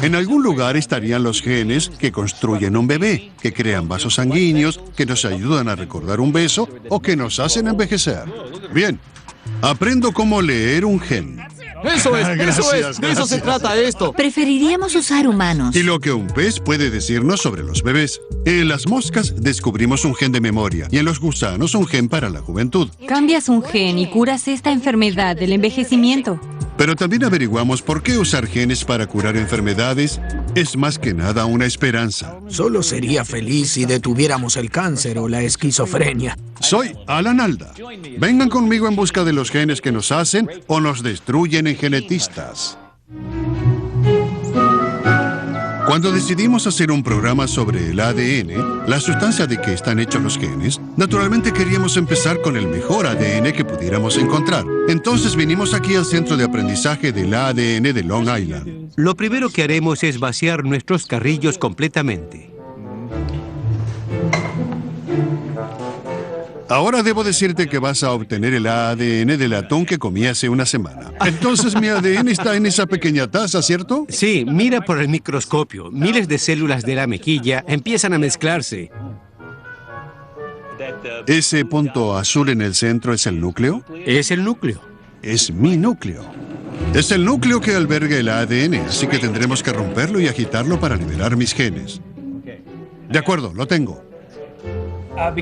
En algún lugar estarían los genes que construyen un bebé, que crean vasos sanguíneos, que nos ayudan a recordar un beso o que nos hacen envejecer. Bien, aprendo cómo leer un gen. ¡Eso es! ¡De eso se trata esto! Preferiríamos usar humanos. Y lo que un pez puede decirnos sobre los bebés. En las moscas descubrimos un gen de memoria y en los gusanos un gen para la juventud. Cambias un gen y curas esta enfermedad del envejecimiento. Pero también averiguamos por qué usar genes para curar enfermedades es más que nada una esperanza. Solo sería feliz si detuviéramos el cáncer o la esquizofrenia. Soy Alan Alda. Vengan conmigo en busca de los genes que nos hacen o nos destruyen en Genetistas. Cuando decidimos hacer un programa sobre el ADN, la sustancia de que están hechos los genes, naturalmente queríamos empezar con el mejor ADN que pudiéramos encontrar. Entonces vinimos aquí al Centro de Aprendizaje del ADN de Long Island. Lo primero que haremos es vaciar nuestros carrillos completamente. Ahora debo decirte que vas a obtener el ADN del atún que comí hace una semana. Entonces mi ADN está en esa pequeña taza, ¿cierto? Sí, mira por el microscopio. Miles de células de la mejilla empiezan a mezclarse. ¿Ese punto azul en el centro es el núcleo? Es el núcleo. Es mi núcleo. Es el núcleo que alberga el ADN, así que tendremos que romperlo y agitarlo para liberar mis genes. De acuerdo, lo tengo.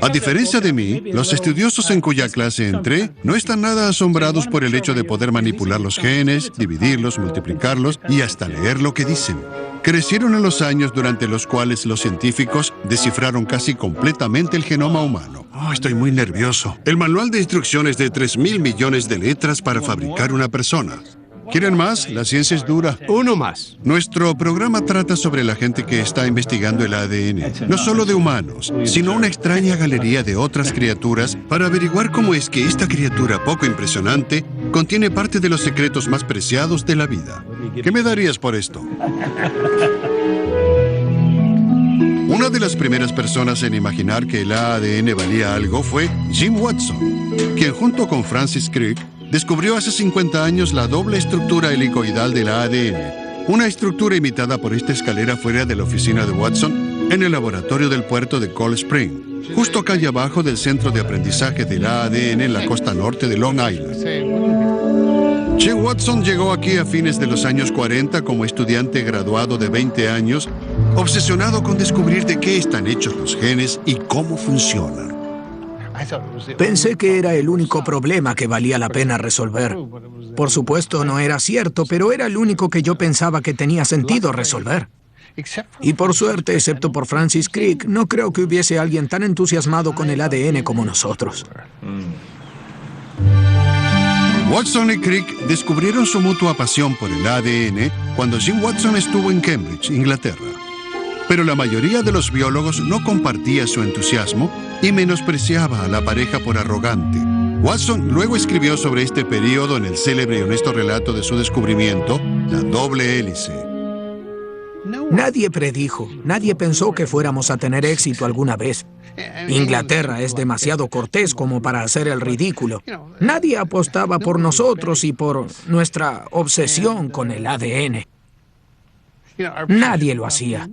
A diferencia de mí, los estudiosos en cuya clase entré no están nada asombrados por el hecho de poder manipular los genes, dividirlos, multiplicarlos y hasta leer lo que dicen. Crecieron en los años durante los cuales los científicos descifraron casi completamente el genoma humano. Estoy muy nervioso. El manual de instrucciones de 3.000 millones de letras para fabricar una persona. ¿Quieren más? La ciencia es dura. Uno más. Nuestro programa trata sobre la gente que está investigando el ADN, no solo de humanos, sino una extraña galería de otras criaturas para averiguar cómo es que esta criatura poco impresionante contiene parte de los secretos más preciados de la vida. ¿Qué me darías por esto? Una de las primeras personas en imaginar que el ADN valía algo fue Jim Watson, quien junto con Francis Crick descubrió hace 50 años la doble estructura helicoidal del ADN, una estructura imitada por esta escalera fuera de la oficina de Watson en el laboratorio del puerto de Cold Spring, justo calle abajo del centro de aprendizaje del ADN en la costa norte de Long Island. Jim Watson llegó aquí a fines de los años 40 como estudiante graduado de 20 años, obsesionado con descubrir de qué están hechos los genes y cómo funcionan. Pensé que era el único problema que valía la pena resolver. Por supuesto, no era cierto, pero era el único que yo pensaba que tenía sentido resolver. Y por suerte, excepto por Francis Crick, no creo que hubiese alguien tan entusiasmado con el ADN como nosotros. Watson y Crick descubrieron su mutua pasión por el ADN cuando Jim Watson estuvo en Cambridge, Inglaterra. Pero la mayoría de los biólogos no compartía su entusiasmo y menospreciaba a la pareja por arrogante. Watson luego escribió sobre este periodo en el célebre y honesto relato de su descubrimiento, La doble hélice. Nadie predijo, nadie pensó que fuéramos a tener éxito alguna vez. Inglaterra es demasiado cortés como para hacer el ridículo. Nadie apostaba por nosotros y por nuestra obsesión con el ADN. Nadie lo hacía.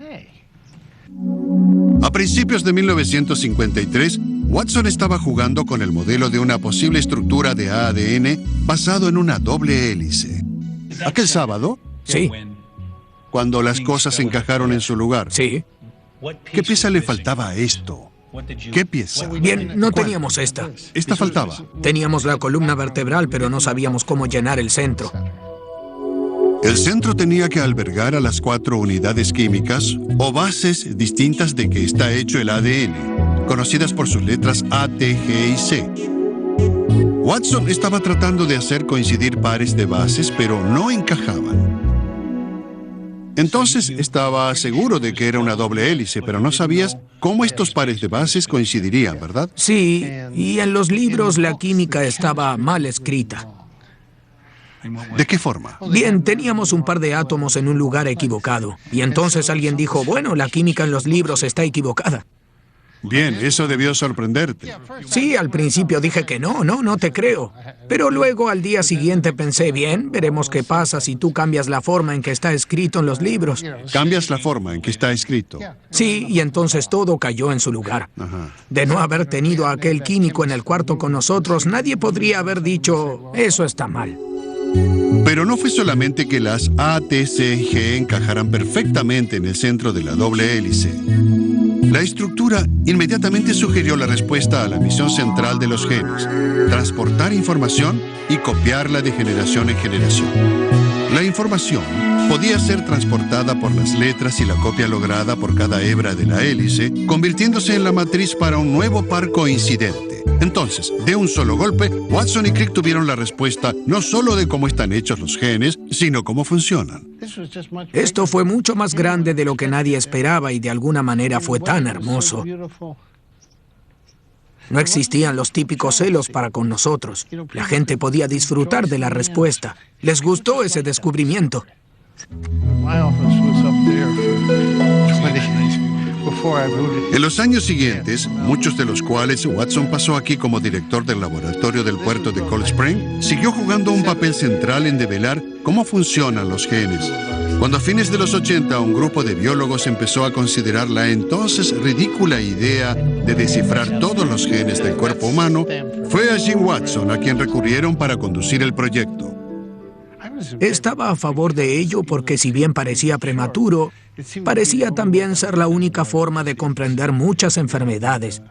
A principios de 1953, Watson estaba jugando con el modelo de una posible estructura de ADN basado en una doble hélice. ¿Aquel sábado? Sí. Cuando las cosas encajaron en su lugar. Sí. ¿Qué pieza le faltaba a esto? ¿Qué pieza? Bien, no teníamos esta. Esta faltaba. Teníamos la columna vertebral, pero no sabíamos cómo llenar el centro. El centro tenía que albergar a las 4 unidades químicas o bases distintas de que está hecho el ADN, conocidas por sus letras A, T, G y C. Watson estaba tratando de hacer coincidir pares de bases, pero no encajaban. Entonces estaba seguro de que era una doble hélice, pero no sabías cómo estos pares de bases coincidirían, ¿verdad? Sí, y en los libros la química estaba mal escrita. ¿De qué forma? Bien, teníamos un par de átomos en un lugar equivocado. Y entonces alguien dijo, bueno, la química en los libros está equivocada. Bien, eso debió sorprenderte. Sí, al principio dije que no te creo. Pero luego al día siguiente pensé, bien, veremos qué pasa si tú cambias la forma en que está escrito en los libros. Cambias la forma en que está escrito. Sí, y entonces todo cayó en su lugar. Ajá. De no haber tenido a aquel químico en el cuarto con nosotros, nadie podría haber dicho, eso está mal. Pero no fue solamente que las A, T, C y G encajaran perfectamente en el centro de la doble hélice. La estructura inmediatamente sugirió la respuesta a la misión central de los genes: transportar información y copiarla de generación en generación. La información podía ser transportada por las letras y la copia lograda por cada hebra de la hélice, convirtiéndose en la matriz para un nuevo par coincidente. Entonces, de un solo golpe, Watson y Crick tuvieron la respuesta no solo de cómo están hechos los genes, sino cómo funcionan. Esto fue mucho más grande de lo que nadie esperaba y de alguna manera fue tan hermoso. No existían los típicos celos para con nosotros. La gente podía disfrutar de la respuesta. Les gustó ese descubrimiento. En los años siguientes, muchos de los cuales Watson pasó aquí como director del laboratorio del puerto de Cold Spring, siguió jugando un papel central en develar cómo funcionan los genes. Cuando a fines de los 80 un grupo de biólogos empezó a considerar la entonces ridícula idea de descifrar todos los genes del cuerpo humano, fue a Jim Watson a quien recurrieron para conducir el proyecto. Estaba a favor de ello porque si bien parecía prematuro, parecía también ser la única forma de comprender muchas enfermedades.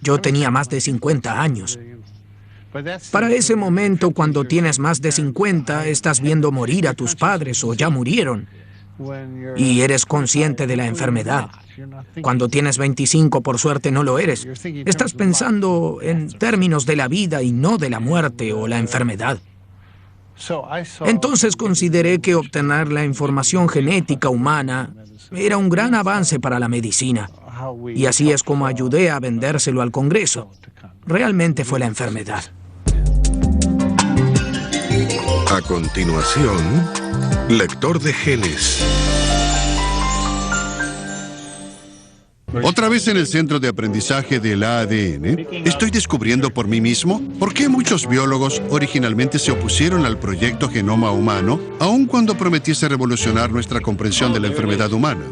Yo tenía más de 50 años. Para ese momento, cuando tienes más de 50, estás viendo morir a tus padres o ya murieron. Y eres consciente de la enfermedad. Cuando tienes 25, por suerte, no lo eres. Estás pensando en términos de la vida y no de la muerte o la enfermedad. Entonces consideré que obtener la información genética humana era un gran avance para la medicina. Y así es como ayudé a vendérselo al Congreso. Realmente fue la enfermedad. A continuación, lector de genes. Otra vez en el centro de aprendizaje del ADN, estoy descubriendo por mí mismo por qué muchos biólogos originalmente se opusieron al proyecto Genoma Humano, aun cuando prometiese revolucionar nuestra comprensión de la enfermedad humana.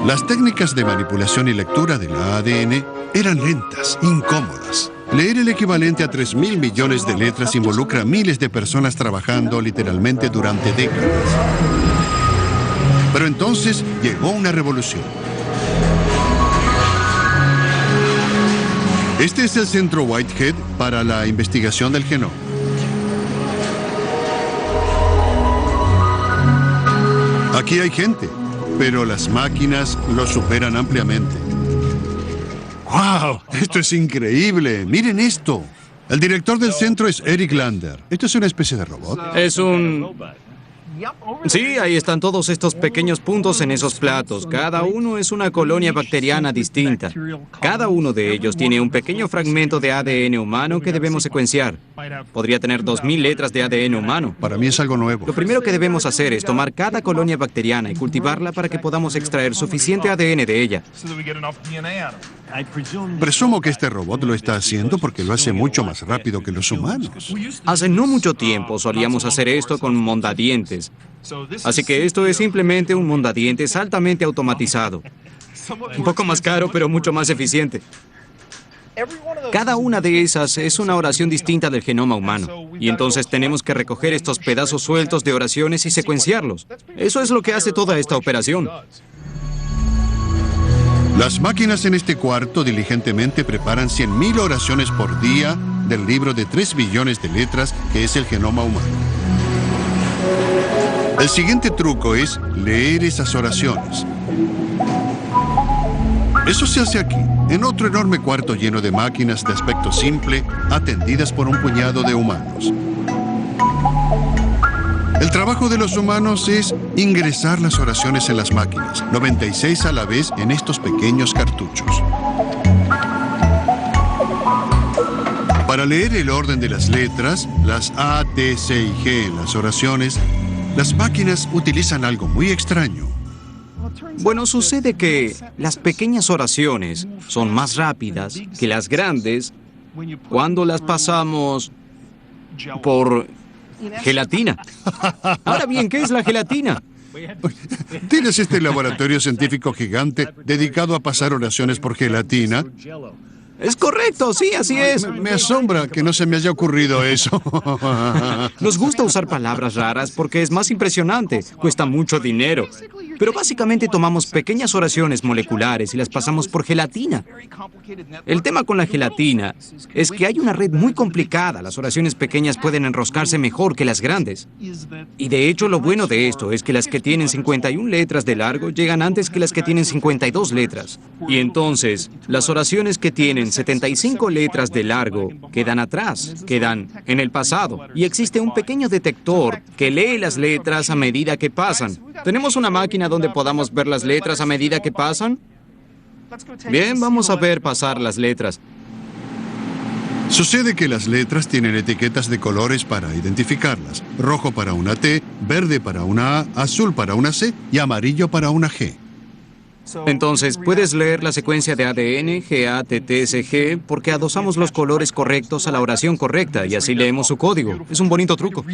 Las técnicas de manipulación y lectura del ADN eran lentas, incómodas. Leer el equivalente a 3.000 millones de letras involucra a miles de personas trabajando literalmente durante décadas. Pero entonces llegó una revolución. Este es el Centro Whitehead para la investigación del genoma. Aquí hay gente, pero las máquinas lo superan ampliamente. ¡Wow! Esto es increíble. Miren esto. El director del centro es Eric Lander. ¿Esto es una especie de robot? Es un... Sí, ahí están todos estos pequeños puntos en esos platos. Cada uno es una colonia bacteriana distinta. Cada uno de ellos tiene un pequeño fragmento de ADN humano que debemos secuenciar. Podría tener 2.000 letras de ADN humano. Para mí es algo nuevo. Lo primero que debemos hacer es tomar cada colonia bacteriana y cultivarla para que podamos extraer suficiente ADN de ella. Presumo que este robot lo está haciendo porque lo hace mucho más rápido que los humanos. Hace no mucho tiempo solíamos hacer esto con mondadientes. Así que esto es simplemente un mondadientes altamente automatizado. Un poco más caro, pero mucho más eficiente. Cada una de esas es una oración distinta del genoma humano. Y entonces tenemos que recoger estos pedazos sueltos de oraciones y secuenciarlos. Eso es lo que hace toda esta operación. Las máquinas en este cuarto diligentemente preparan 100.000 oraciones por día del libro de 3 billones de letras que es el genoma humano. El siguiente truco es leer esas oraciones. Eso se hace aquí, en otro enorme cuarto lleno de máquinas de aspecto simple, atendidas por un puñado de humanos. El trabajo de los humanos es ingresar las oraciones en las máquinas, 96 a la vez en estos pequeños cartuchos. Para leer el orden de las letras, las A, T, C y G en las oraciones, las máquinas utilizan algo muy extraño. Bueno, sucede que las pequeñas oraciones son más rápidas que las grandes cuando las pasamos por gelatina. Ahora bien, ¿qué es la gelatina? ¿Tienes este laboratorio científico gigante dedicado a pasar oraciones por gelatina? Es correcto, sí, así es. Me asombra que no se me haya ocurrido eso. Nos gusta usar palabras raras porque es más impresionante, cuesta mucho dinero. Pero básicamente tomamos pequeñas oraciones moleculares y las pasamos por gelatina. El tema con la gelatina es que hay una red muy complicada. Las oraciones pequeñas pueden enroscarse mejor que las grandes. Y de hecho lo bueno de esto es que las que tienen 51 letras de largo llegan antes que las que tienen 52 letras. Y entonces, las oraciones que tienen 75 letras de largo quedan atrás, quedan en el pasado. Y existe un pequeño detector que lee las letras a medida que pasan. ¿Tenemos una máquina donde podamos ver las letras a medida que pasan? Bien, vamos a ver pasar las letras. Sucede que las letras tienen etiquetas de colores para identificarlas. Rojo para una T, verde para una A, azul para una C y amarillo para una G. Entonces, puedes leer la secuencia de ADN, GA, TT, CG, porque adosamos los colores correctos a la oración correcta y así leemos su código. Es un bonito truco.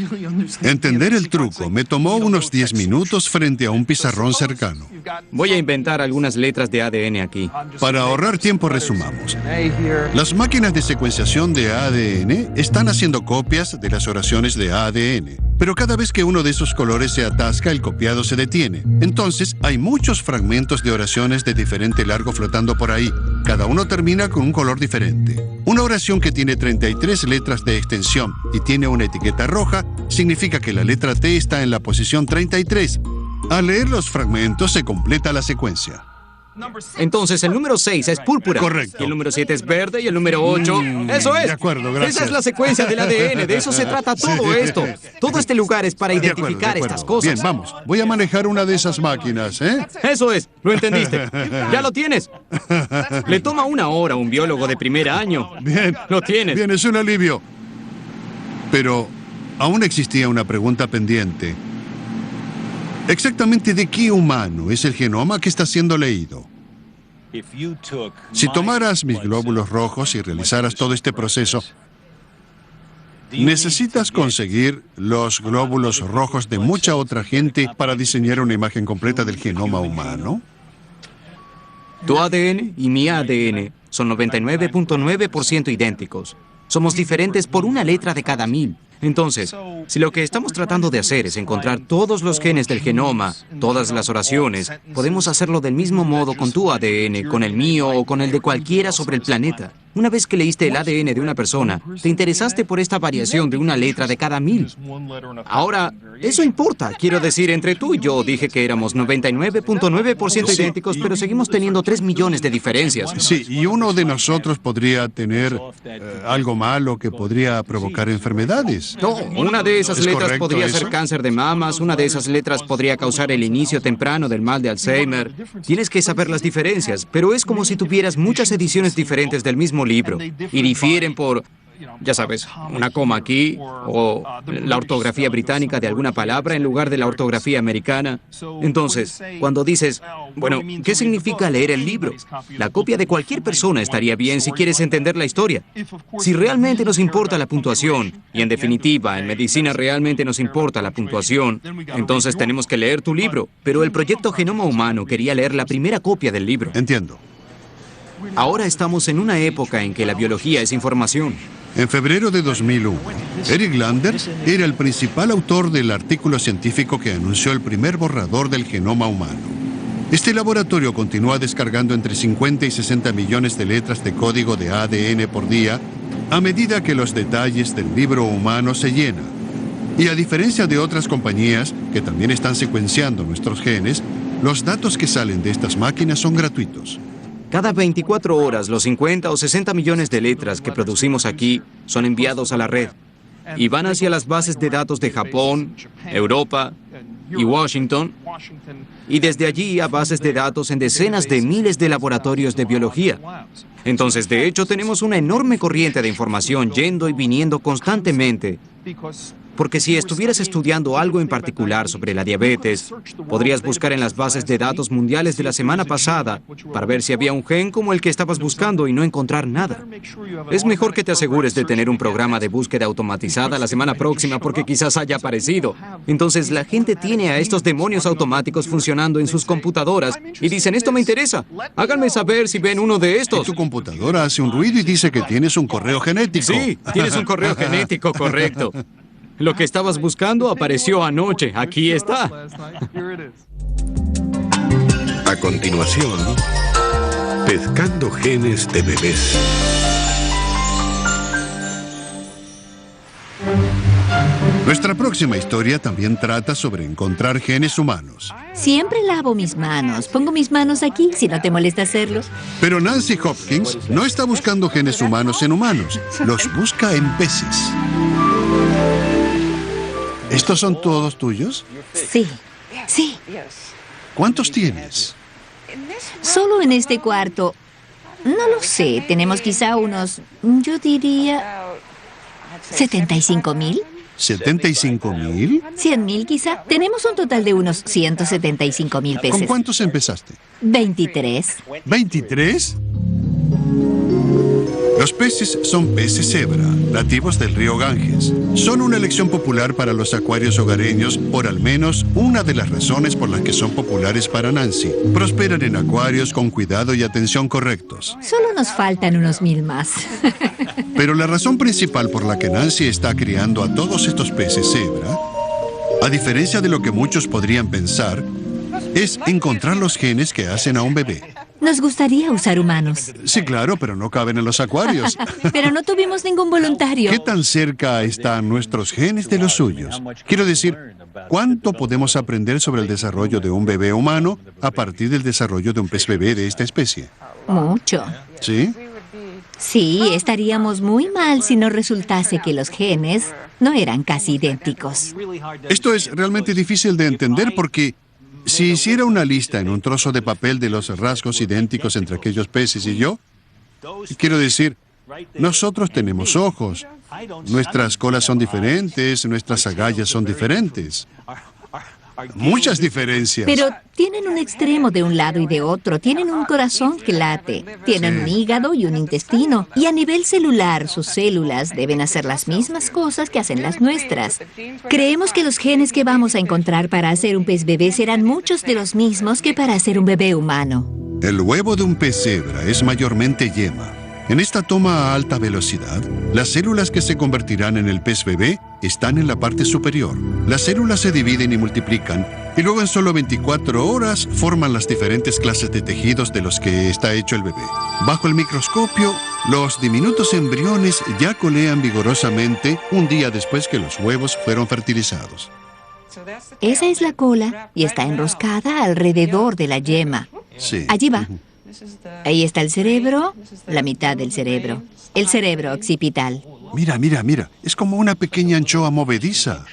Entender el truco me tomó unos 10 minutos frente a un pizarrón cercano. Voy a inventar algunas letras de ADN aquí. Para ahorrar tiempo, resumamos. Las máquinas de secuenciación de ADN están haciendo copias de las oraciones de ADN. Pero cada vez que uno de esos colores se atasca, el copiado se detiene. Entonces, hay muchos fragmentos de oraciones de diferente largo flotando por ahí. Cada uno termina con un color diferente. Una oración que tiene 33 letras de extensión y tiene una etiqueta roja, significa que la letra T está en la posición 33. Al leer los fragmentos, se completa la secuencia. Entonces, el número 6 es púrpura. Correcto. Y el número 7 es verde y el número 8... ¡Eso es! De acuerdo, gracias. Esa es la secuencia del ADN. De eso se trata todo esto. Todo este lugar es para identificar estas cosas. Bien, vamos. Voy a manejar una de esas máquinas, ¿eh? Eso es. Lo entendiste. Ya lo tienes. Le toma 1 hora a un biólogo de primer año. Bien. Lo tienes. Bien, es un alivio. Pero aún existía una pregunta pendiente. ¿Exactamente de qué humano es el genoma que está siendo leído? Si tomaras mis glóbulos rojos y realizaras todo este proceso, ¿necesitas conseguir los glóbulos rojos de mucha otra gente para diseñar una imagen completa del genoma humano? Tu ADN y mi ADN son 99.9% idénticos. Somos diferentes por una letra de cada 1000. Entonces, si lo que estamos tratando de hacer es encontrar todos los genes del genoma, todas las oraciones, podemos hacerlo del mismo modo con tu ADN, con el mío o con el de cualquiera sobre el planeta. Una vez que leíste el ADN de una persona, te interesaste por esta variación de una letra de cada 1000. Ahora, eso importa. Quiero decir, entre tú y yo dije que éramos 99.9% idénticos, pero seguimos teniendo 3 millones de diferencias. Sí, y uno de nosotros podría tener algo malo que podría provocar enfermedades. No, una de esas ¿Es letras correcto podría eso? ser cáncer de mamas, una de esas letras podría causar el inicio temprano del mal de Alzheimer. Tienes que saber las diferencias, pero es como si tuvieras muchas ediciones diferentes del mismo libro y difieren por, ya sabes, una coma aquí o la ortografía británica de alguna palabra en lugar de la ortografía americana. Entonces, cuando dices, bueno, ¿qué significa leer el libro? La copia de cualquier persona estaría bien si quieres entender la historia. Si realmente nos importa la puntuación, y en definitiva, en medicina realmente nos importa la puntuación, entonces tenemos que leer tu libro. Pero el proyecto Genoma Humano quería leer la primera copia del libro. Entiendo. Ahora estamos en una época en que la biología es información. En febrero de 2001, Eric Landers era el principal autor del artículo científico que anunció el primer borrador del genoma humano. Este laboratorio continúa descargando entre 50 y 60 millones de letras de código de ADN por día a medida que los detalles del libro humano se llenan. Y a diferencia de otras compañías que también están secuenciando nuestros genes, los datos que salen de estas máquinas son gratuitos. Cada 24 horas, los 50 o 60 millones de letras que producimos aquí son enviados a la red y van hacia las bases de datos de Japón, Europa y Washington, y desde allí a bases de datos en decenas de miles de laboratorios de biología. Entonces, de hecho, tenemos una enorme corriente de información yendo y viniendo constantemente, Porque si estuvieras estudiando algo en particular sobre la diabetes, podrías buscar en las bases de datos mundiales de la semana pasada para ver si había un gen como el que estabas buscando y no encontrar nada. Es mejor que te asegures de tener un programa de búsqueda automatizada la semana próxima porque quizás haya aparecido. Entonces la gente tiene a estos demonios automáticos funcionando en sus computadoras y dicen, esto me interesa. Háganme saber si ven uno de estos. Tu computadora hace un ruido y dice que tienes un correo genético. Sí, tienes un correo genético, correcto. Lo que estabas buscando apareció anoche. Aquí está. A continuación, pescando genes de bebés. Nuestra próxima historia también trata sobre encontrar genes humanos. Siempre lavo mis manos. Pongo mis manos aquí, si no te molesta hacerlo. Pero Nancy Hopkins no está buscando genes humanos en humanos. Los busca en peces. ¿Estos son todos tuyos? Sí, sí. ¿Cuántos tienes? Solo en este cuarto. No lo sé. Tenemos quizá unos, yo diría, 75,000. ¿75,000? 100,000 quizá. Tenemos un total de unos 175,000 peces. ¿Con cuántos empezaste? 23. ¿23? Los peces son peces cebra, nativos del río Ganges. Son una elección popular para los acuarios hogareños por al menos una de las razones por las que son populares para Nancy. Prosperan en acuarios con cuidado y atención correctos. Solo nos faltan unos 1,000 más. Pero la razón principal por la que Nancy está criando a todos estos peces cebra, a diferencia de lo que muchos podrían pensar, es encontrar los genes que hacen a un bebé. Nos gustaría usar humanos. Sí, claro, pero no caben en los acuarios. Pero no tuvimos ningún voluntario. ¿Qué tan cerca están nuestros genes de los suyos? Quiero decir, ¿cuánto podemos aprender sobre el desarrollo de un bebé humano a partir del desarrollo de un pez bebé de esta especie? Mucho. ¿Sí? Sí, estaríamos muy mal si no resultase que los genes no eran casi idénticos. Esto es realmente difícil de entender porque si hiciera una lista en un trozo de papel de los rasgos idénticos entre aquellos peces y yo, quiero decir, nosotros tenemos ojos, nuestras colas son diferentes, nuestras agallas son diferentes. Muchas diferencias. Pero tienen un extremo de un lado y de otro. Tienen un corazón que late. Tienen un hígado y un intestino. Y a nivel celular, sus células deben hacer las mismas cosas que hacen las nuestras. Creemos que los genes que vamos a encontrar para hacer un pez bebé serán muchos de los mismos que para hacer un bebé humano. El huevo de un pez cebra es mayormente yema. En esta toma a alta velocidad, las células que se convertirán en el pez bebé están en la parte superior. Las células se dividen y multiplican, y luego en solo 24 horas forman las diferentes clases de tejidos de los que está hecho el bebé. Bajo el microscopio, los diminutos embriones ya colean vigorosamente un día después que los huevos fueron fertilizados. Esa es la cola y está enroscada alrededor de la yema. Sí. Allí va. Ahí está el cerebro, la mitad del cerebro. El cerebro occipital. Mira, mira, mira. Es como una pequeña anchoa movediza.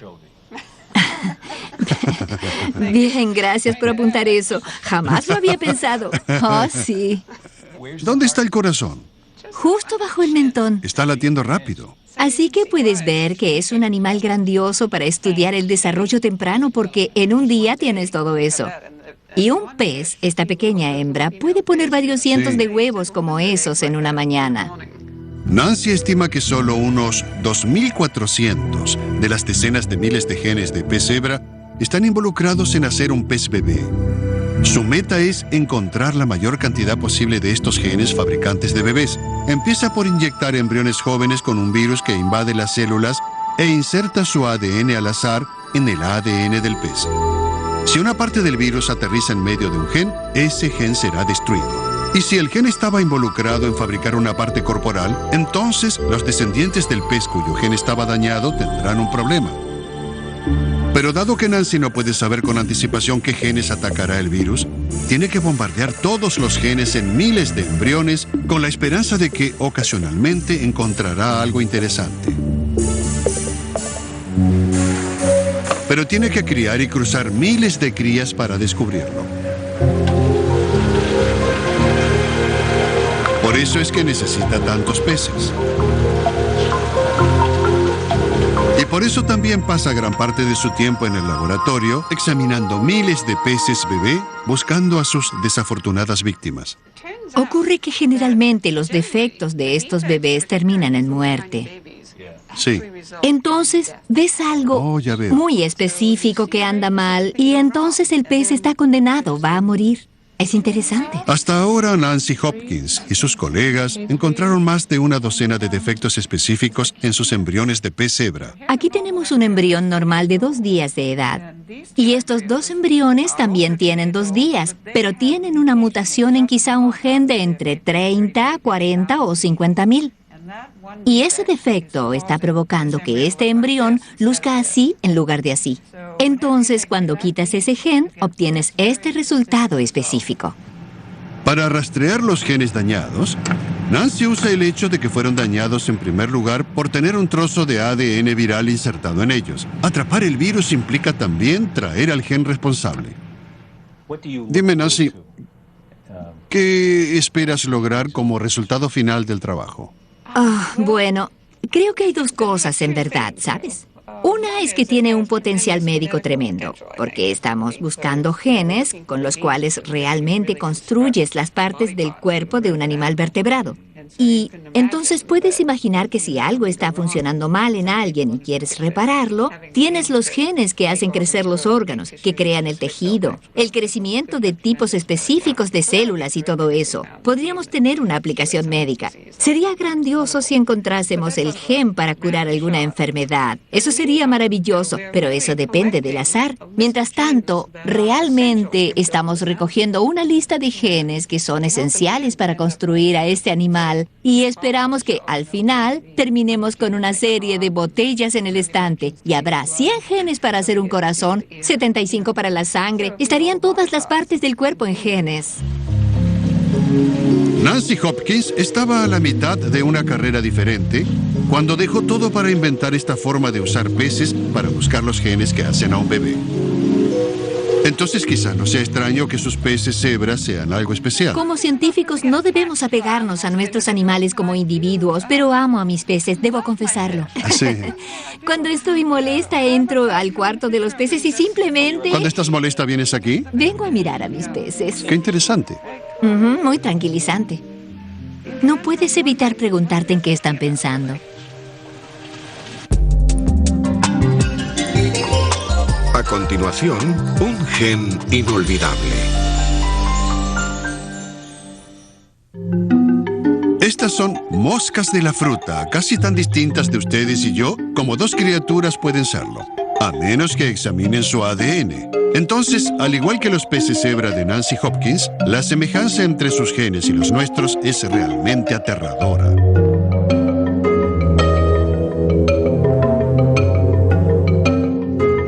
Bien, gracias por apuntar eso. Jamás lo había pensado. Oh, sí. ¿Dónde está el corazón? Justo bajo el mentón. Está latiendo rápido. Así que puedes ver que es un animal grandioso para estudiar el desarrollo temprano porque en un día tienes todo eso. Y un pez, esta pequeña hembra, puede poner varios cientos de huevos como esos en una mañana. Nancy estima que solo unos 2.400 de las decenas de miles de genes de pez cebra están involucrados en hacer un pez bebé. Su meta es encontrar la mayor cantidad posible de estos genes fabricantes de bebés. Empieza por inyectar embriones jóvenes con un virus que invade las células e inserta su ADN al azar en el ADN del pez. Si una parte del virus aterriza en medio de un gen, ese gen será destruido. Y si el gen estaba involucrado en fabricar una parte corporal, entonces los descendientes del pez cuyo gen estaba dañado tendrán un problema. Pero dado que Nancy no puede saber con anticipación qué genes atacará el virus, tiene que bombardear todos los genes en miles de embriones con la esperanza de que ocasionalmente encontrará algo interesante. Pero tiene que criar y cruzar miles de crías para descubrirlo. Por eso es que necesita tantos peces. Y Por eso también pasa gran parte de su tiempo en el laboratorio examinando miles de peces bebé buscando a sus desafortunadas víctimas. Ocurre que generalmente los defectos de estos bebés terminan en muerte. Sí. Entonces, ves algo Ya veo. muy específico que anda mal y entonces el pez está condenado, va a morir. Es interesante. Hasta ahora, Nancy Hopkins y sus colegas encontraron más de una docena de defectos específicos en sus embriones de pez cebra. Aquí tenemos un embrión normal de 2 días de edad. Y estos 2 embriones también tienen 2 días, pero tienen una mutación en quizá un gen de entre 30, 40 o 50,000. Y ese defecto está provocando que este embrión luzca así en lugar de así. Entonces, cuando quitas ese gen, obtienes este resultado específico. Para rastrear los genes dañados, Nancy usa el hecho de que fueron dañados en primer lugar por tener un trozo de ADN viral insertado en ellos. Atrapar el virus implica también traer al gen responsable. Dime, Nancy, ¿qué esperas lograr como resultado final del trabajo? Bueno, creo que hay 2 cosas en verdad, ¿sabes? Una es que tiene un potencial médico tremendo, porque estamos buscando genes con los cuales realmente construyes las partes del cuerpo de un animal vertebrado. Y entonces puedes imaginar que si algo está funcionando mal en alguien y quieres repararlo, tienes los genes que hacen crecer los órganos, que crean el tejido, el crecimiento de tipos específicos de células y todo eso. Podríamos tener una aplicación médica. Sería grandioso si encontrásemos el gen para curar alguna enfermedad. Eso sería maravilloso, pero eso depende del azar. Mientras tanto, realmente estamos recogiendo una lista de genes que son esenciales para construir a este animal y esperamos que al final terminemos con una serie de botellas en el estante y habrá 100 genes para hacer un corazón, 75 para la sangre. Estarían todas las partes del cuerpo en genes. Nancy Hopkins estaba a la mitad de una carrera diferente cuando dejó todo para inventar esta forma de usar peces para buscar los genes que hacen a un bebé. Entonces quizá no sea extraño que sus peces cebras sean algo especial. Como científicos no debemos apegarnos a nuestros animales como individuos, pero amo a mis peces, debo confesarlo. Sí. Cuando estoy molesta entro al cuarto de los peces y simplemente... ¿Cuando estás molesta vienes aquí? Vengo a mirar a mis peces. Qué interesante. Muy tranquilizante. No puedes evitar preguntarte en qué están pensando. A continuación, un gen inolvidable. Estas son moscas de la fruta, casi tan distintas de ustedes y yo como 2 criaturas pueden serlo, a menos que examinen su ADN. Entonces, al igual que los peces cebra de Nancy Hopkins, la semejanza entre sus genes y los nuestros es realmente aterradora.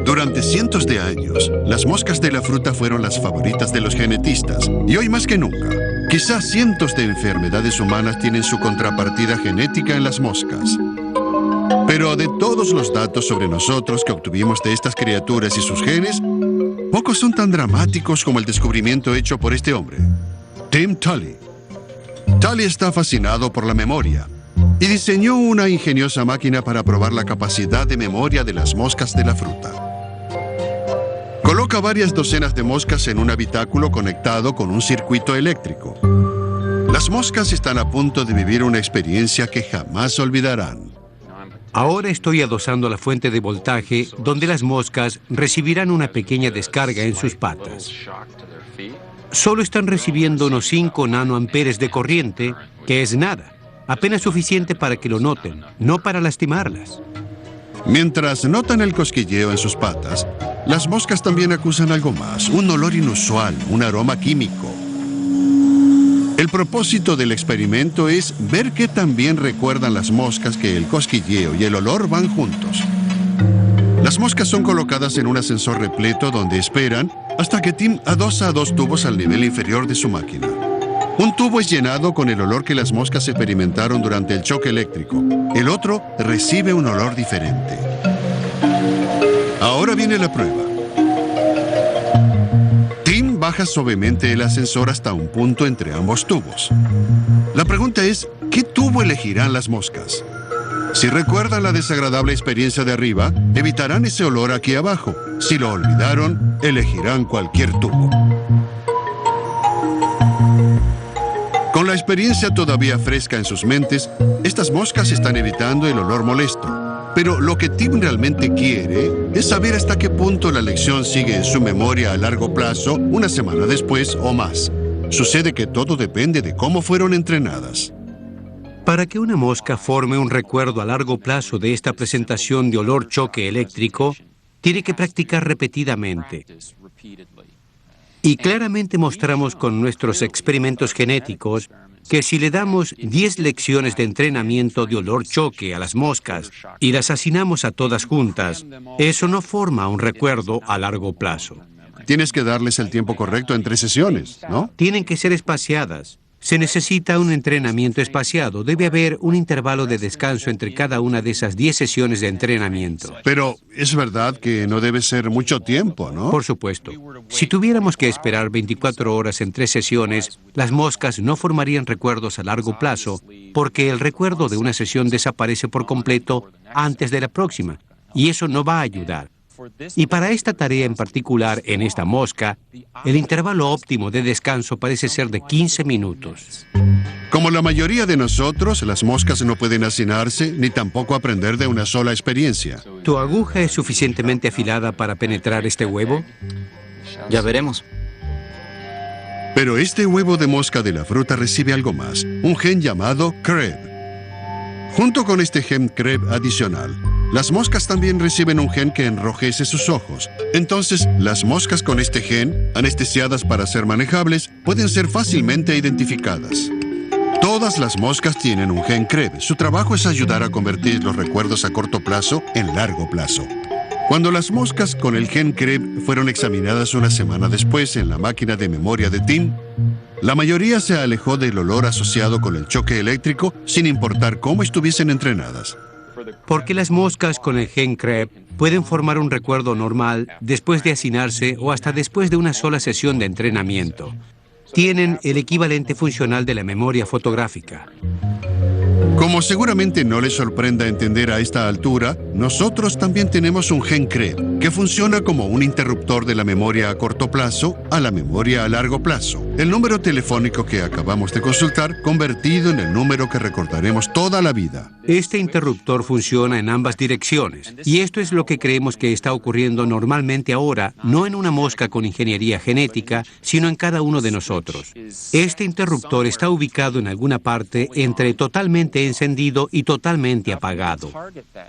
Durante cientos de años, las moscas de la fruta fueron las favoritas de los genetistas, y hoy más que nunca. Quizás cientos de enfermedades humanas tienen su contrapartida genética en las moscas. Pero de todos los datos sobre nosotros que obtuvimos de estas criaturas y sus genes, pocos son tan dramáticos como el descubrimiento hecho por este hombre, Tim Tully. Tully está fascinado por la memoria y diseñó una ingeniosa máquina para probar la capacidad de memoria de las moscas de la fruta. Coloca varias docenas de moscas en un habitáculo conectado con un circuito eléctrico. Las moscas están a punto de vivir una experiencia que jamás olvidarán. Ahora estoy adosando la fuente de voltaje donde las moscas recibirán una pequeña descarga en sus patas. Solo están recibiendo unos 5 nanoamperes de corriente, que es nada, apenas suficiente para que lo noten, no para lastimarlas. Mientras notan el cosquilleo en sus patas, las moscas también acusan algo más, un olor inusual, un aroma químico. El propósito del experimento es ver qué tan bien recuerdan las moscas que el cosquilleo y el olor van juntos. Las moscas son colocadas en un ascensor repleto donde esperan hasta que Tim adosa 2 tubos al nivel inferior de su máquina. Un tubo es llenado con el olor que las moscas experimentaron durante el choque eléctrico. El otro recibe un olor diferente. Ahora viene la prueba. Tim baja suavemente el ascensor hasta un punto entre ambos tubos. La pregunta es, ¿qué tubo elegirán las moscas? Si recuerdan la desagradable experiencia de arriba, evitarán ese olor aquí abajo. Si lo olvidaron, elegirán cualquier tubo. Con la experiencia todavía fresca en sus mentes, estas moscas están evitando el olor molesto. Pero lo que Tim realmente quiere es saber hasta qué punto la lección sigue en su memoria a largo plazo, una semana después o más. Sucede que todo depende de cómo fueron entrenadas. Para que una mosca forme un recuerdo a largo plazo de esta presentación de olor choque eléctrico, tiene que practicar repetidamente. Y claramente mostramos con nuestros experimentos genéticos que si le damos 10 lecciones de entrenamiento de olor choque a las moscas y las asignamos a todas juntas, eso no forma un recuerdo a largo plazo. Tienes que darles el tiempo correcto entre sesiones, ¿no? Tienen que ser espaciadas. Se necesita un entrenamiento espaciado. Debe haber un intervalo de descanso entre cada una de esas 10 sesiones de entrenamiento. Pero es verdad que no debe ser mucho tiempo, ¿no? Por supuesto. Si tuviéramos que esperar 24 horas en 3 sesiones, las moscas no formarían recuerdos a largo plazo, porque el recuerdo de una sesión desaparece por completo antes de la próxima, y eso no va a ayudar. Y para esta tarea en particular, en esta mosca, el intervalo óptimo de descanso parece ser de 15 minutos. Como la mayoría de nosotros, las moscas no pueden hacinarse ni tampoco aprender de una sola experiencia. ¿Tu aguja es suficientemente afilada para penetrar este huevo? Ya veremos. Pero este huevo de mosca de la fruta recibe algo más, un gen llamado CREB. Junto con este gen CREB adicional, las moscas también reciben un gen que enrojece sus ojos. Entonces, las moscas con este gen, anestesiadas para ser manejables, pueden ser fácilmente identificadas. Todas las moscas tienen un gen CREB. Su trabajo es ayudar a convertir los recuerdos a corto plazo en largo plazo. Cuando las moscas con el gen CREB fueron examinadas una semana después en la máquina de memoria de Tim, la mayoría se alejó del olor asociado con el choque eléctrico sin importar cómo estuviesen entrenadas. Porque las moscas con el gen CREB pueden formar un recuerdo normal después de hacinarse o hasta después de una sola sesión de entrenamiento. Tienen el equivalente funcional de la memoria fotográfica. Como seguramente no les sorprenda entender a esta altura, nosotros también tenemos un gen CREB que funciona como un interruptor de la memoria a corto plazo a la memoria a largo plazo. El número telefónico que acabamos de consultar convertido en el número que recordaremos toda la vida. Este interruptor funciona en ambas direcciones y esto es lo que creemos que está ocurriendo normalmente ahora, no en una mosca con ingeniería genética, sino en cada uno de nosotros. Este interruptor está ubicado en alguna parte entre totalmente encendido y totalmente apagado.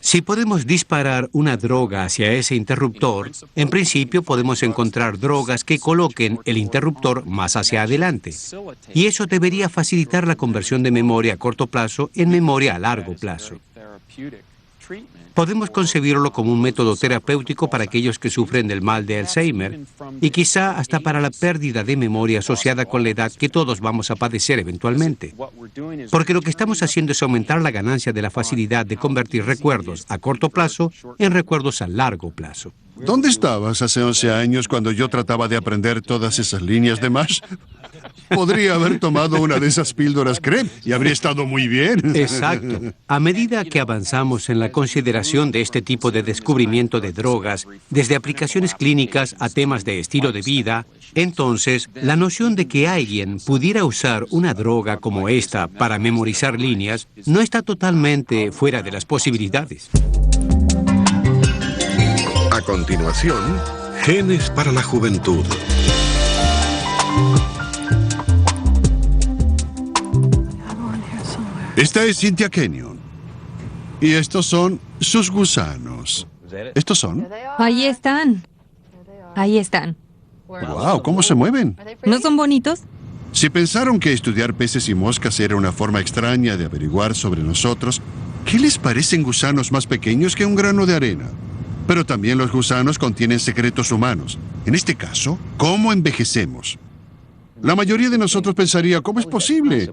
Si podemos disparar una droga hacia ese interruptor, en principio podemos encontrar drogas que coloquen el interruptor más hacia adelante. Y eso debería facilitar la conversión de memoria a corto plazo en memoria a largo plazo. Podemos concebirlo como un método terapéutico para aquellos que sufren del mal de Alzheimer y quizá hasta para la pérdida de memoria asociada con la edad que todos vamos a padecer eventualmente. Porque lo que estamos haciendo es aumentar la ganancia de la facilidad de convertir recuerdos a corto plazo en recuerdos a largo plazo. ¿Dónde estabas hace 11 años cuando yo trataba de aprender todas esas líneas de MASH? Podría haber tomado una de esas píldoras CREB y habría estado muy bien. Exacto. A medida que avanzamos en la consideración de este tipo de descubrimiento de drogas, desde aplicaciones clínicas a temas de estilo de vida, entonces la noción de que alguien pudiera usar una droga como esta para memorizar líneas no está totalmente fuera de las posibilidades. A continuación, genes para la juventud. Esta es Cynthia Kenyon. Y estos son sus gusanos. ¿Estos son? Ahí están. Ahí están. ¡Wow! ¿Cómo se mueven? ¿No son bonitos? Si pensaron que estudiar peces y moscas era una forma extraña de averiguar sobre nosotros, ¿qué les parecen gusanos más pequeños que un grano de arena? Pero también los gusanos contienen secretos humanos. En este caso, ¿cómo envejecemos? La mayoría de nosotros pensaría, ¿cómo es posible?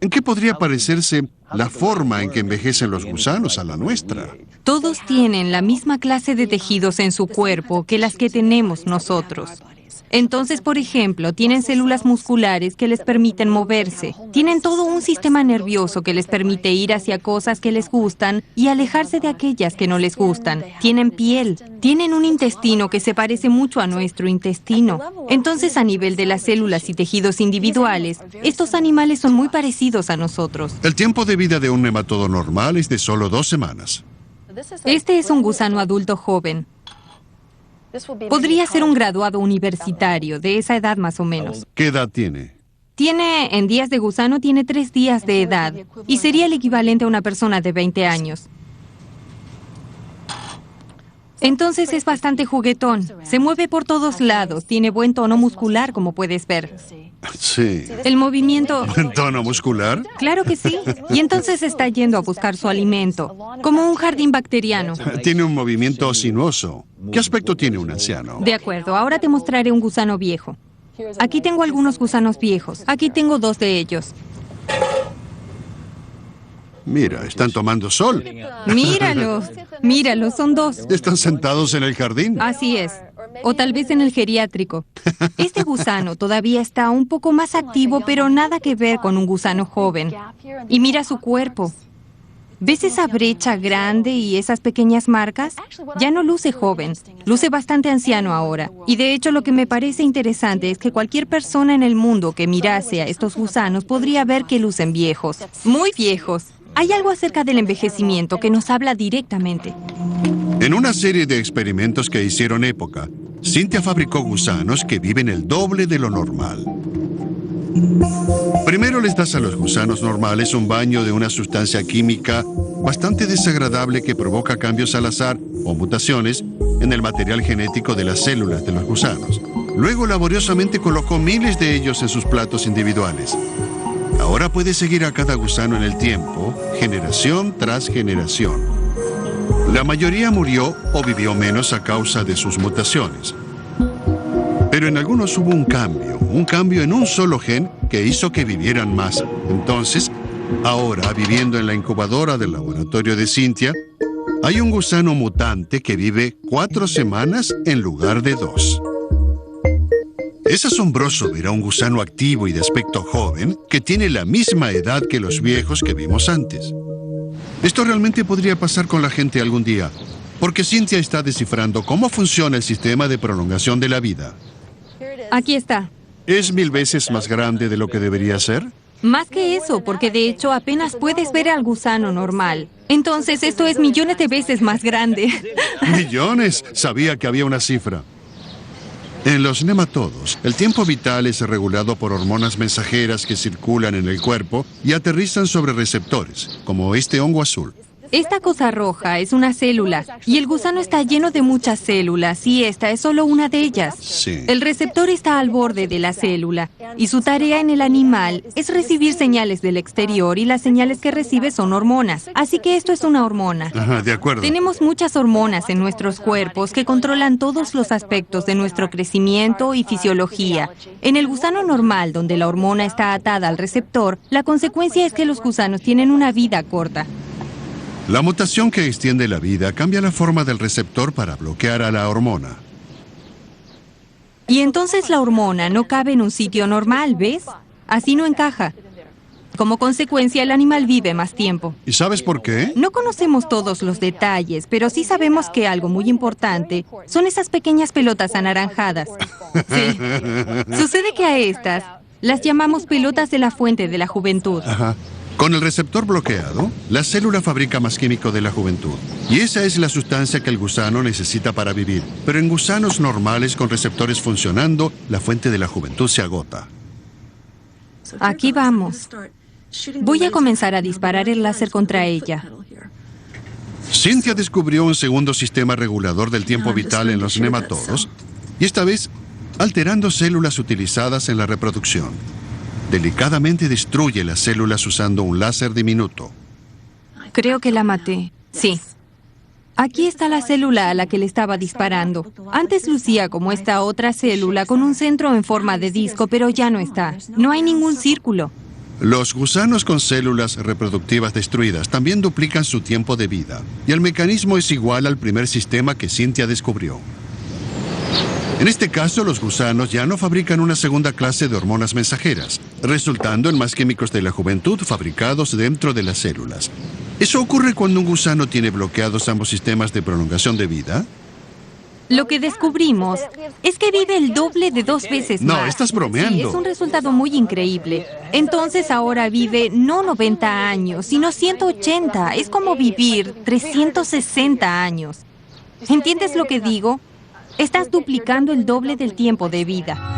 ¿En qué podría parecerse la forma en que envejecen los gusanos a la nuestra? Todos tienen la misma clase de tejidos en su cuerpo que las que tenemos nosotros. Entonces, por ejemplo, tienen células musculares que les permiten moverse. Tienen todo un sistema nervioso que les permite ir hacia cosas que les gustan y alejarse de aquellas que no les gustan. Tienen piel. Tienen un intestino que se parece mucho a nuestro intestino. Entonces, a nivel de las células y tejidos individuales, estos animales son muy parecidos a nosotros. El tiempo de vida de un nematodo normal es de solo 2 semanas. Este es un gusano adulto joven. Podría ser un graduado universitario, de esa edad más o menos. ¿Qué edad tiene? En días de gusano, tiene 3 días de edad y sería el equivalente a una persona de 20 años. Entonces es bastante juguetón, se mueve por todos lados, tiene buen tono muscular, como puedes ver. Sí. El movimiento... ¿En tono muscular? Claro que sí. Y entonces está yendo a buscar su alimento, como un jardín bacteriano. Tiene un movimiento sinuoso. ¿Qué aspecto tiene un anciano? De acuerdo, ahora te mostraré un gusano viejo. Aquí tengo algunos gusanos viejos. Aquí tengo 2 de ellos. Mira, están tomando sol. Míralos, son 2. ¿Están sentados en el jardín? Así es. O tal vez en el geriátrico. Este gusano todavía está un poco más activo, pero nada que ver con un gusano joven. Y mira su cuerpo. ¿Ves esa brecha grande y esas pequeñas marcas? Ya no luce joven, luce bastante anciano ahora. Y de hecho lo que me parece interesante es que cualquier persona en el mundo que mirase a estos gusanos podría ver que lucen viejos, muy viejos. Hay algo acerca del envejecimiento que nos habla directamente. En una serie de experimentos que hicieron época, Cynthia fabricó gusanos que viven el doble de lo normal. Primero les das a los gusanos normales un baño de una sustancia química bastante desagradable que provoca cambios al azar o mutaciones en el material genético de las células de los gusanos. Luego laboriosamente colocó miles de ellos en sus platos individuales. Ahora puede seguir a cada gusano en el tiempo, generación tras generación. La mayoría murió o vivió menos a causa de sus mutaciones. Pero en algunos hubo un cambio en un solo gen que hizo que vivieran más. Entonces, ahora, viviendo en la incubadora del laboratorio de Cynthia, hay un gusano mutante que vive 4 semanas en lugar de 2. Es asombroso ver a un gusano activo y de aspecto joven que tiene la misma edad que los viejos que vimos antes. Esto realmente podría pasar con la gente algún día, porque Cynthia está descifrando cómo funciona el sistema de prolongación de la vida. Aquí está. ¿Es 1000 veces más grande de lo que debería ser? Más que eso, porque de hecho apenas puedes ver al gusano normal. Entonces esto es millones de veces más grande. ¿Millones? Sabía que había una cifra. En los nematodos, el tiempo vital es regulado por hormonas mensajeras que circulan en el cuerpo y aterrizan sobre receptores, como este hongo azul. Esta cosa roja es una célula y el gusano está lleno de muchas células y esta es solo una de ellas. Sí. El receptor está al borde de la célula y su tarea en el animal es recibir señales del exterior y las señales que recibe son hormonas. Así que esto es una hormona. Ajá, de acuerdo. Tenemos muchas hormonas en nuestros cuerpos que controlan todos los aspectos de nuestro crecimiento y fisiología. En el gusano normal, donde la hormona está atada al receptor, la consecuencia es que los gusanos tienen una vida corta. La mutación que extiende la vida cambia la forma del receptor para bloquear a la hormona. Y entonces la hormona no cabe en un sitio normal, ¿ves? Así no encaja. Como consecuencia, el animal vive más tiempo. ¿Y sabes por qué? No conocemos todos los detalles, pero sí sabemos que algo muy importante son esas pequeñas pelotas anaranjadas. Sí. Sucede que a estas las llamamos pelotas de la fuente de la juventud. Ajá. Con el receptor bloqueado, la célula fabrica más químico de la juventud. Y esa es la sustancia que el gusano necesita para vivir. Pero en gusanos normales con receptores funcionando, la fuente de la juventud se agota. Aquí vamos. Voy a comenzar a disparar el láser contra ella. Cynthia descubrió un segundo sistema regulador del tiempo vital en los nematodos, y esta vez alterando células utilizadas en la reproducción. Delicadamente destruye las células usando un láser diminuto. Creo que la maté. Sí. Aquí está la célula a la que le estaba disparando. Antes lucía como esta otra célula con un centro en forma de disco, pero ya no está. No hay ningún círculo. Los gusanos con células reproductivas destruidas también duplican su tiempo de vida, y el mecanismo es igual al primer sistema que Cynthia descubrió. En este caso, los gusanos ya no fabrican una segunda clase de hormonas mensajeras, resultando en más químicos de la juventud fabricados dentro de las células. ¿Eso ocurre cuando un gusano tiene bloqueados ambos sistemas de prolongación de vida? Lo que descubrimos es que vive el doble de 2 veces más. No, estás bromeando. Sí, es un resultado muy increíble. Entonces ahora vive no 90 años, sino 180. Es como vivir 360 años. ¿Entiendes lo que digo? Estás duplicando el doble del tiempo de vida.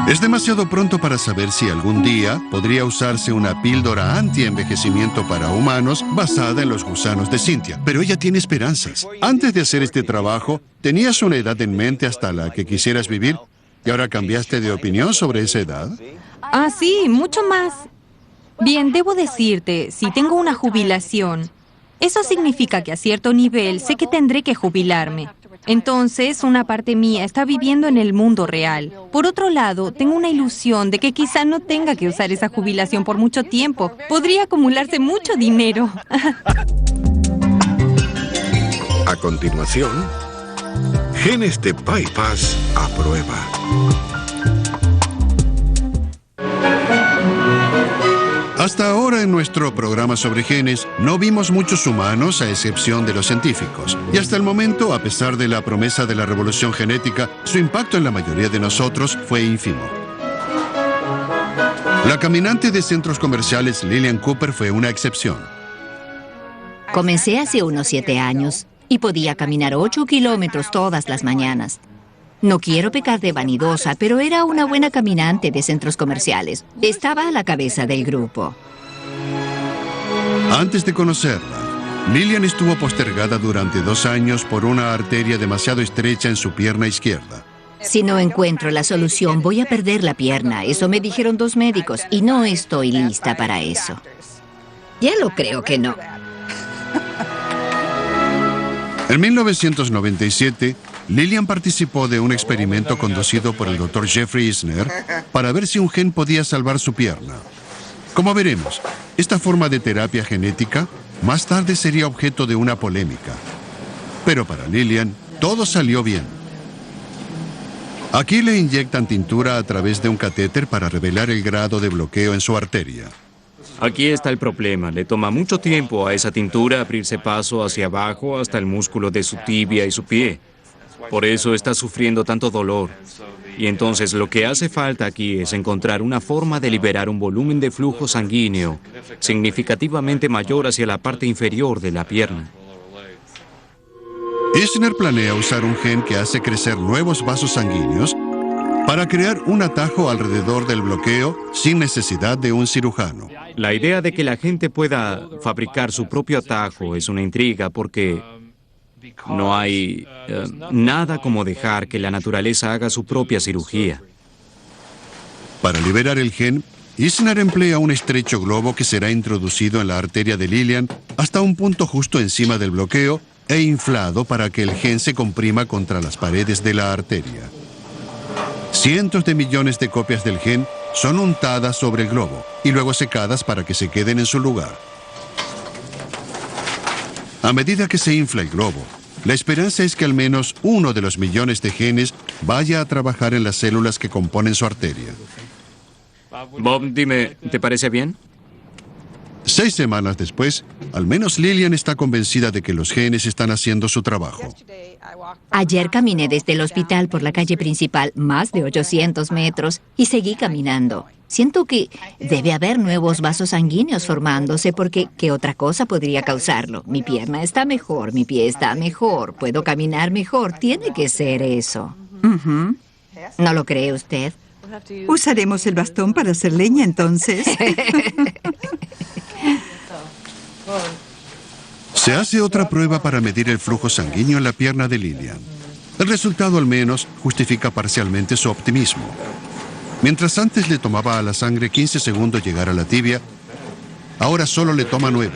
Es demasiado pronto para saber si algún día podría usarse una píldora anti-envejecimiento para humanos basada en los gusanos de Cynthia. Pero ella tiene esperanzas. Antes de hacer este trabajo, ¿tenías una edad en mente hasta la que quisieras vivir? ¿Y ahora cambiaste de opinión sobre esa edad? Ah, sí, mucho más. Bien, debo decirte, si tengo una jubilación, eso significa que a cierto nivel sé que tendré que jubilarme. Entonces, una parte mía está viviendo en el mundo real. Por otro lado, tengo una ilusión de que quizá no tenga que usar esa jubilación por mucho tiempo. Podría acumularse mucho dinero. A continuación, Genes de Bypass a prueba. Hasta ahora en nuestro programa sobre genes no vimos muchos humanos a excepción de los científicos. Y hasta el momento, a pesar de la promesa de la revolución genética, su impacto en la mayoría de nosotros fue ínfimo. La caminante de centros comerciales Lillian Cooper fue una excepción. Comencé hace unos 7 años y podía caminar 8 kilómetros todas las mañanas. No quiero pecar de vanidosa, pero era una buena caminante de centros comerciales. Estaba a la cabeza del grupo. Antes de conocerla, Lillian estuvo postergada durante 2 años por una arteria demasiado estrecha en su pierna izquierda. Si no encuentro la solución, voy a perder la pierna. Eso me dijeron 2 médicos y no estoy lista para eso. Ya lo creo que no. En 1997, Lillian participó de un experimento conducido por el Dr. Jeffrey Isner para ver si un gen podía salvar su pierna. Como veremos, esta forma de terapia genética más tarde sería objeto de una polémica. Pero para Lillian, todo salió bien. Aquí le inyectan tintura a través de un catéter para revelar el grado de bloqueo en su arteria. Aquí está el problema. Le toma mucho tiempo a esa tintura abrirse paso hacia abajo hasta el músculo de su tibia y su pie. Por eso está sufriendo tanto dolor. Y entonces lo que hace falta aquí es encontrar una forma de liberar un volumen de flujo sanguíneo significativamente mayor hacia la parte inferior de la pierna. Isner planea usar un gen que hace crecer nuevos vasos sanguíneos para crear un atajo alrededor del bloqueo sin necesidad de un cirujano. La idea de que la gente pueda fabricar su propio atajo es una intriga porque no hay nada como dejar que la naturaleza haga su propia cirugía. Para liberar el gen, Isner emplea un estrecho globo que será introducido en la arteria de Lillian hasta un punto justo encima del bloqueo e inflado para que el gen se comprima contra las paredes de la arteria. Cientos de millones de copias del gen son untadas sobre el globo y luego secadas para que se queden en su lugar. A medida que se infla el globo, la esperanza es que al menos uno de los millones de genes vaya a trabajar en las células que componen su arteria. Bob, dime, ¿te parece bien? 6 semanas después, al menos Lillian está convencida de que los genes están haciendo su trabajo. Ayer caminé desde el hospital por la calle principal más de 800 metros y seguí caminando. Siento que debe haber nuevos vasos sanguíneos formándose porque ¿qué otra cosa podría causarlo? Mi pierna está mejor, mi pie está mejor, puedo caminar mejor. Tiene que ser eso. ¿No lo cree usted? Usaremos el bastón para hacer leña entonces. Se hace otra prueba para medir el flujo sanguíneo en la pierna de Lillian. El resultado al menos justifica parcialmente su optimismo. Mientras antes le tomaba a la sangre 15 segundos llegar a la tibia, ahora solo le toma 9.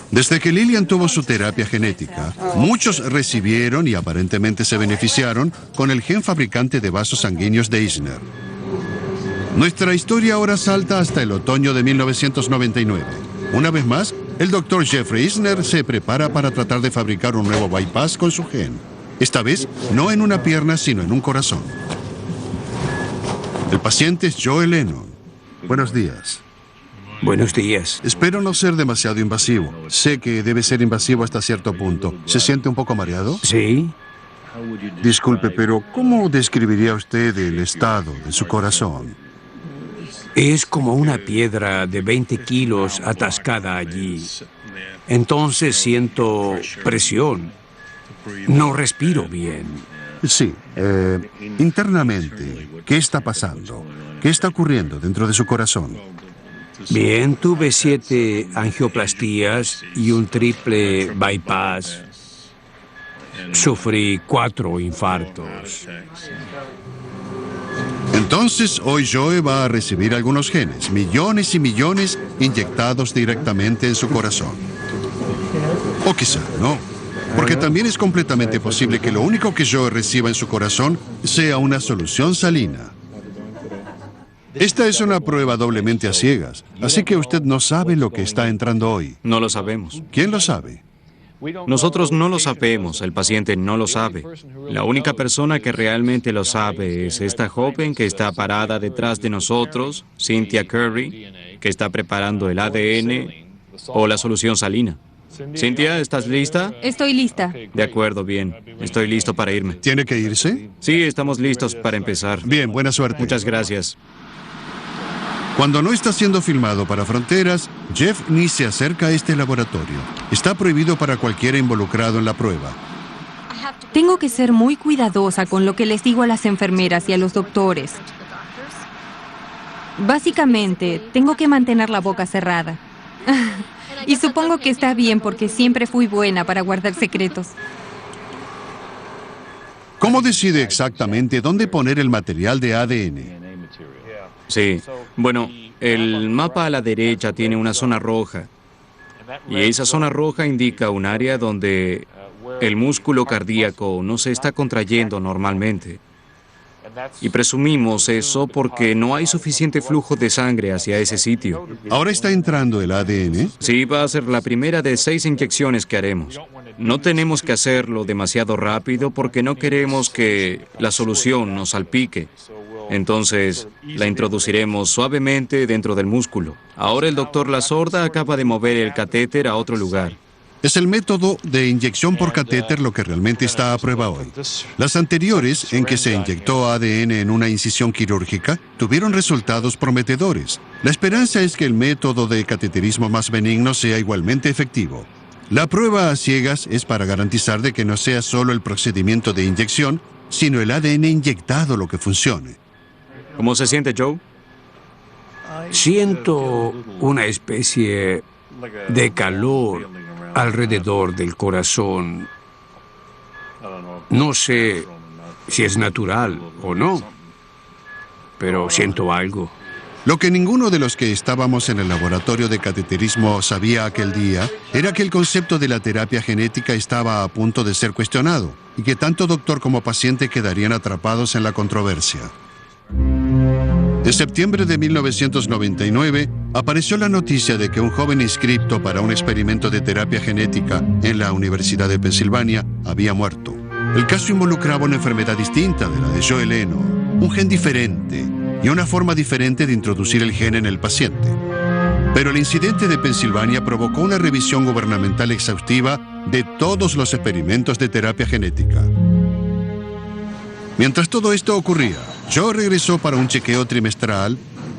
Desde que Lillian tuvo su terapia genética, muchos recibieron y aparentemente se beneficiaron con el gen fabricante de vasos sanguíneos de Isner. Nuestra historia ahora salta hasta el otoño de 1999. Una vez más, el Dr. Jeffrey Isner se prepara para tratar de fabricar un nuevo bypass con su gen. Esta vez, no en una pierna, sino en un corazón. El paciente es Joe Lennon. Buenos días. Buenos días. Espero no ser demasiado invasivo. Sé que debe ser invasivo hasta cierto punto. ¿Se siente un poco mareado? Sí. Disculpe, pero ¿cómo describiría usted el estado de su corazón? Es como una piedra de 20 kilos atascada allí. Entonces siento presión. No respiro bien. Sí. Internamente, ¿qué está pasando? ¿Qué está ocurriendo dentro de su corazón? Bien, tuve 7 angioplastías y un triple bypass. Sufrí 4 infartos. Entonces, hoy Joe va a recibir algunos genes, millones y millones inyectados directamente en su corazón. O quizá no, porque también es completamente posible que lo único que Joe reciba en su corazón sea una solución salina. Esta es una prueba doblemente a ciegas, así que usted no sabe lo que está entrando hoy. No lo sabemos. ¿Quién lo sabe? Nosotros no lo sabemos, el paciente no lo sabe. La única persona que realmente lo sabe es esta joven que está parada detrás de nosotros, Cynthia Curry, que está preparando el ADN o la solución salina. Cynthia, ¿estás lista? Estoy lista. De acuerdo, bien. Estoy listo para irme. ¿Tiene que irse? Sí, estamos listos para empezar. Bien, buena suerte. Muchas gracias. Cuando no está siendo filmado para Fronteras, Jeff ni se acerca a este laboratorio. Está prohibido para cualquiera involucrado en la prueba. Tengo que ser muy cuidadosa con lo que les digo a las enfermeras y a los doctores. Básicamente, tengo que mantener la boca cerrada. Y supongo que está bien porque siempre fui buena para guardar secretos. ¿Cómo decide exactamente dónde poner el material de ADN? Sí. Bueno, el mapa a la derecha tiene una zona roja. Y esa zona roja indica un área donde el músculo cardíaco no se está contrayendo normalmente. Y presumimos eso porque no hay suficiente flujo de sangre hacia ese sitio. ¿Ahora está entrando el ADN? Sí, va a ser la primera de 6 inyecciones que haremos. No tenemos que hacerlo demasiado rápido porque no queremos que la solución nos salpique. Entonces, la introduciremos suavemente dentro del músculo. Ahora el doctor Lasorda acaba de mover el catéter a otro lugar. Es el método de inyección por catéter lo que realmente está a prueba hoy. Las anteriores, en que se inyectó ADN en una incisión quirúrgica, tuvieron resultados prometedores. La esperanza es que el método de cateterismo más benigno sea igualmente efectivo. La prueba a ciegas es para garantizar de que no sea solo el procedimiento de inyección, sino el ADN inyectado lo que funcione. ¿Cómo se siente, Joe? Siento una especie de calor alrededor del corazón. No sé si es natural o no, pero siento algo. Lo que ninguno de los que estábamos en el laboratorio de cateterismo sabía aquel día era que el concepto de la terapia genética estaba a punto de ser cuestionado y que tanto doctor como paciente quedarían atrapados en la controversia. En septiembre de 1999, apareció la noticia de que un joven inscripto para un experimento de terapia genética en la Universidad de Pensilvania había muerto. El caso involucraba una enfermedad distinta de la de Joe Lennon, un gen diferente y una forma diferente de introducir el gen en el paciente. Pero el incidente de Pensilvania provocó una revisión gubernamental exhaustiva de todos los experimentos de terapia genética. Mientras todo esto ocurría, Joe regresó para un chequeo trimestral,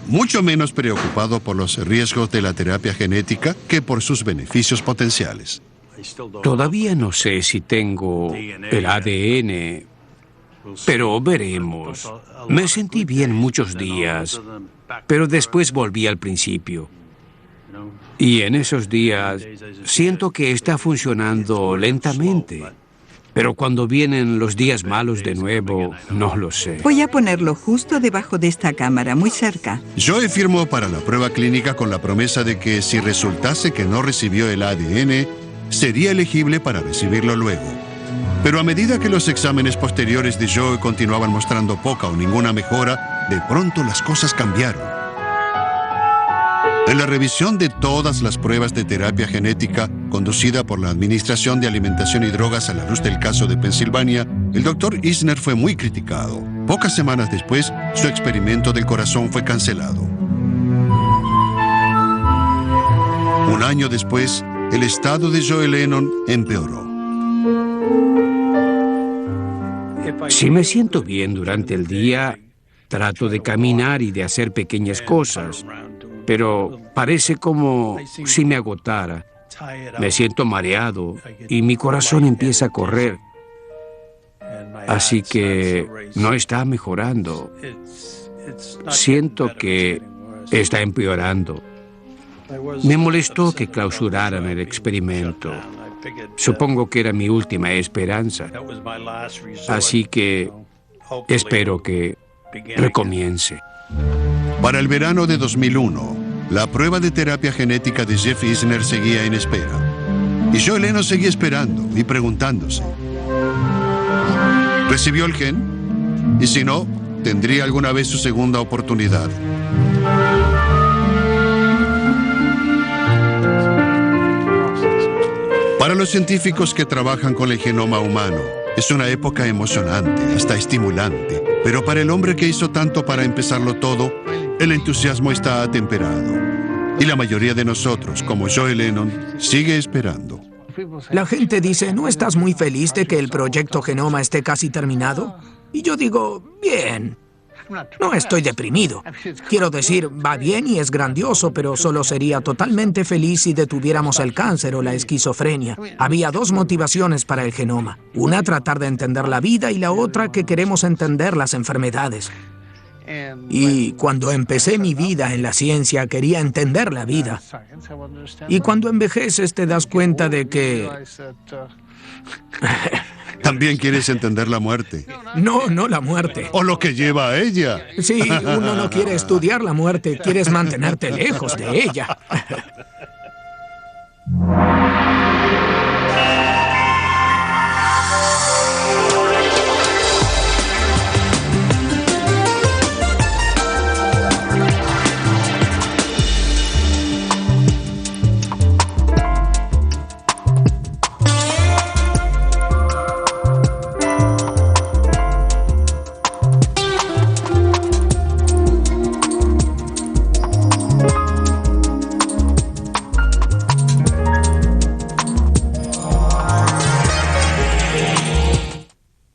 mucho menos preocupado por los riesgos de la terapia genética que por sus beneficios potenciales. Todavía no sé si tengo el ADN, pero veremos. Me sentí bien muchos días, pero después volví al principio. Y en esos días siento que está funcionando lentamente. Pero cuando vienen los días malos de nuevo, no lo sé. Voy a ponerlo justo debajo de esta cámara, muy cerca. Joe firmó para la prueba clínica con la promesa de que si resultase que no recibió el ADN, sería elegible para recibirlo luego. Pero a medida que los exámenes posteriores de Joe continuaban mostrando poca o ninguna mejora, de pronto las cosas cambiaron. En la revisión de todas las pruebas de terapia genética conducida por la Administración de Alimentación y Drogas a la luz del caso de Pensilvania, el Dr. Isner fue muy criticado. Pocas semanas después, su experimento del corazón fue cancelado. Un año después, el estado de Joe Lennon empeoró. Si me siento bien durante el día, trato de caminar y de hacer pequeñas cosas, pero parece como si me agotara. Me siento mareado y mi corazón empieza a correr. Así que no está mejorando. Siento que está empeorando. Me molestó que clausuraran el experimento. Supongo que era mi última esperanza. Así que espero que recomience. Para el verano de 2001, la prueba de terapia genética de Jeff Isner seguía en espera. Y Joe Lennon seguía esperando y preguntándose: ¿recibió el gen? Y si no, ¿tendría alguna vez su segunda oportunidad? Para los científicos que trabajan con el genoma humano, es una época emocionante, hasta estimulante. Pero para el hombre que hizo tanto para empezarlo todo, el entusiasmo está atemperado. Y la mayoría de nosotros, como Joe Lennon, sigue esperando. La gente dice, ¿no estás muy feliz de que el proyecto Genoma esté casi terminado? Y yo digo, bien. No estoy deprimido. Quiero decir, va bien y es grandioso, pero solo sería totalmente feliz si detuviéramos el cáncer o la esquizofrenia. Había dos motivaciones para el genoma. Una, tratar de entender la vida, y la otra, que queremos entender las enfermedades. Y cuando empecé mi vida en la ciencia, quería entender la vida. Y cuando envejeces te das cuenta de que... ¿También quieres entender la muerte? No, no la muerte. ¿O lo que lleva a ella? Sí, uno no quiere estudiar la muerte, quieres mantenerte lejos de ella.